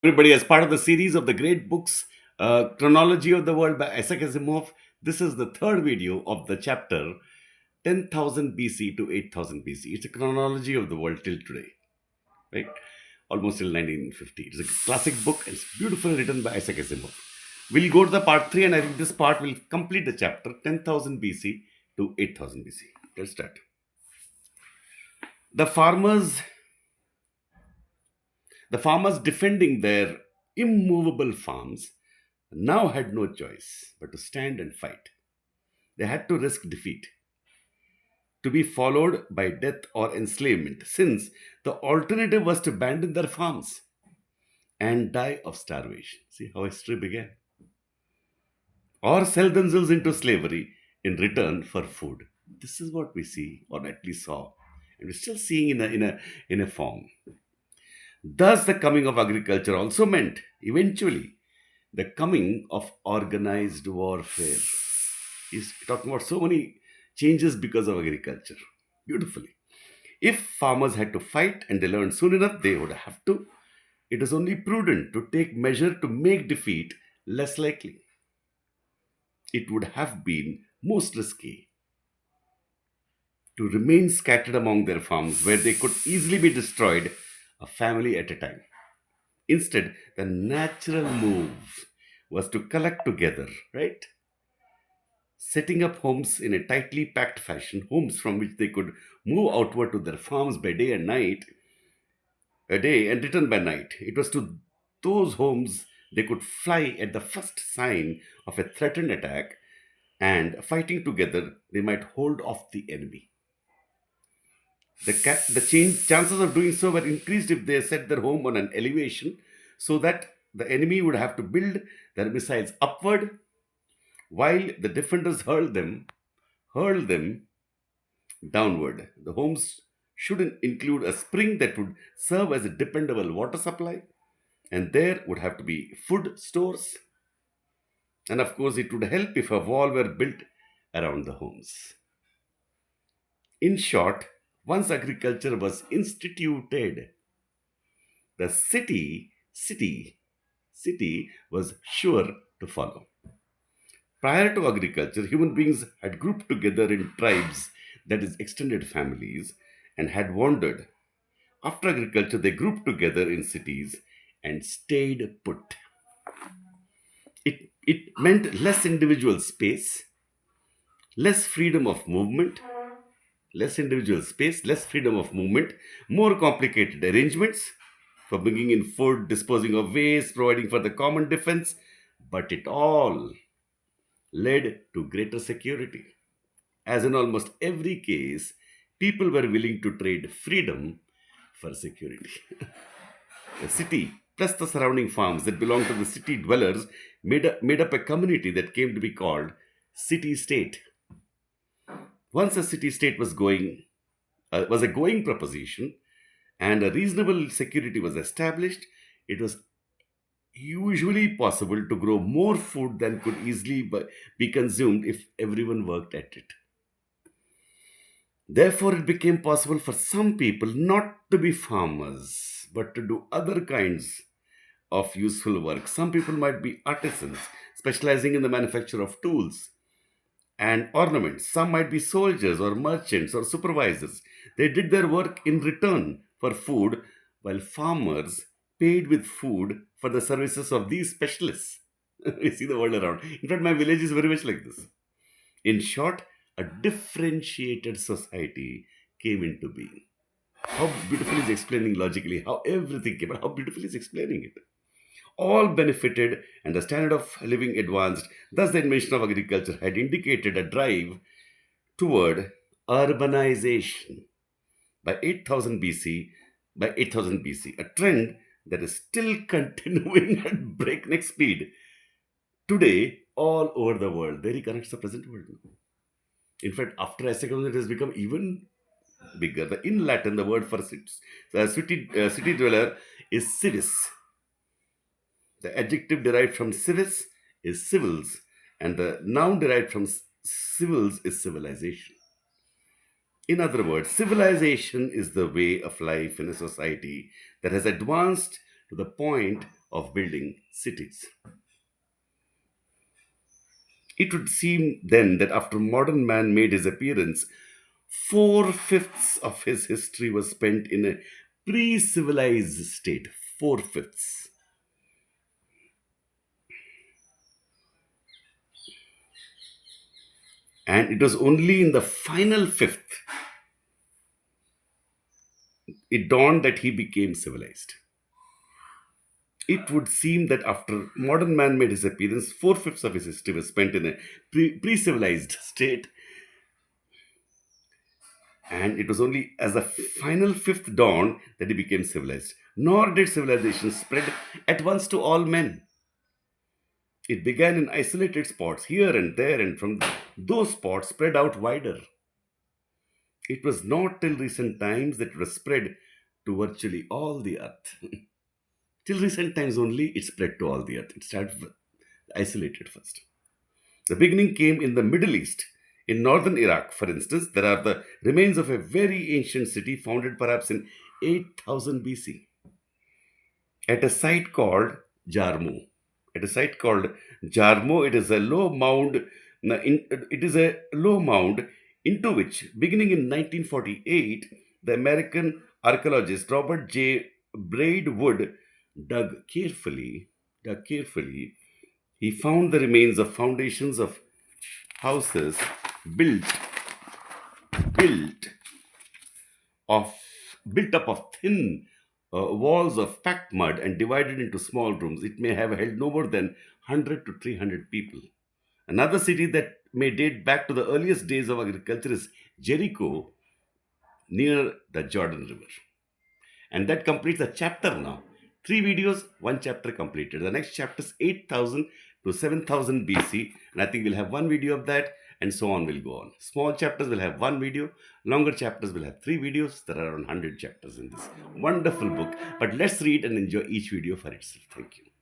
Everybody, as part of the series of the great books, Chronology of the World by Isaac Asimov, this is the third video of the chapter 10,000 BC to 8,000 BC. It's a chronology of the world till today, right? Almost till 1950. It's a classic book and it's beautifully written by Isaac Asimov. We'll go to the part 3, and I think this part will complete the chapter 10,000 BC to 8,000 BC. Let's start. The farmers The farmers defending their immovable farms now had no choice but to stand and fight. They had to risk defeat, to be followed by death or enslavement, since the alternative was to abandon their farms and die of starvation. See how history began. Or sell themselves into slavery in return for food. This is what we see, or at least saw, and we're still seeing in a form. Thus, the coming of agriculture also meant, eventually, the coming of organized warfare. He's talking about so many changes because of agriculture. Beautifully. If farmers had to fight and they learned soon enough, they would have to. It is only prudent to take measure to make defeat less likely. It would have been most risky to remain scattered among their farms where they could easily be destroyed, a family at a time. Instead, the natural move was to collect together, right? Setting up homes in a tightly packed fashion, homes from which they could move outward to their farms by day and night, a day and return by night. It was to those homes they could fly at the first sign of a threatened attack, and fighting together, they might hold off the enemy. The chances of doing so were increased if they set their home on an elevation so that the enemy would have to build their missiles upward while the defenders hurled them downward. The homes should include a spring that would serve as a dependable water supply, and there would have to be food stores, and of course, it would help if a wall were built around the homes. In short, once agriculture was instituted, the city was sure to follow. Prior to agriculture, human beings had grouped together in tribes, that is, extended families, and had wandered. After agriculture, they grouped together in cities and stayed put. It meant less individual space, less freedom of movement, less freedom of movement, more complicated arrangements for bringing in food, disposing of waste, providing for the common defense, but it all led to greater security. As in almost every case, people were willing to trade freedom for security. The city, plus the surrounding farms that belonged to the city dwellers, made up a community that came to be called city state. Once a city state was a going proposition, and a reasonable security was established, it was usually possible to grow more food than could easily be consumed if everyone worked at it. Therefore, it became possible for some people not to be farmers, but to do other kinds of useful work. Some people might be artisans, specializing in the manufacture of tools and ornaments. Some might be soldiers or merchants or supervisors. They did their work in return for food, while farmers paid with food for the services of these specialists. We see the world around. In fact, my village is very much like this. In short, a differentiated society came into being. How beautifully is explaining logically how everything came, how beautifully is explaining it. All benefited and the standard of living advanced. Thus, the invention of agriculture had indicated a drive toward urbanization by 8000 BC, a trend that is still continuing at breakneck speed today all over the world. Very connects the present world now. In fact, after Assyrian, it has become even bigger. In Latin, the word for city dweller is civis. The adjective derived from civis is civils, and the noun derived from civils is civilization. In other words, civilization is the way of life in a society that has advanced to the point of building cities. It would seem then that after modern man made his appearance, four-fifths of his history was spent in a pre civilized state. Four-fifths. And it was only in the final fifth it dawned that he became civilized. It would seem that after modern man made his appearance, four-fifths of his history was spent in a pre civilized state, and it was only as the final fifth dawned that he became civilized. Nor did civilization spread at once to all men. It began in isolated spots here and there, and from those spots spread out wider. It was not till recent times that it was spread to virtually all the earth. Till recent times only, it spread to all the earth. It started isolated first. The beginning came in the Middle East. In northern Iraq, for instance, there are the remains of a very ancient city founded perhaps in 8000 BC at a site called Jarmo. At a site called Jarmo, it is a low mound. It is a low mound into which, beginning in 1948, the American archaeologist Robert J. Braidwood dug carefully. Dug carefully, he found the remains of foundations of houses built built of built up of thin walls of packed mud and divided into small rooms. It may have held no more than 100 to 300 people. Another city that may date back to the earliest days of agriculture is Jericho, near the Jordan River. And that completes a chapter now. Three videos, one chapter completed. The next chapter is 8000 to 7000 BC, and I think we'll have one video of that, and so on will go on. Small chapters will have one video, longer chapters will have three videos. There are around 100 chapters in this wonderful book. But let's read and enjoy each video for itself. Thank you.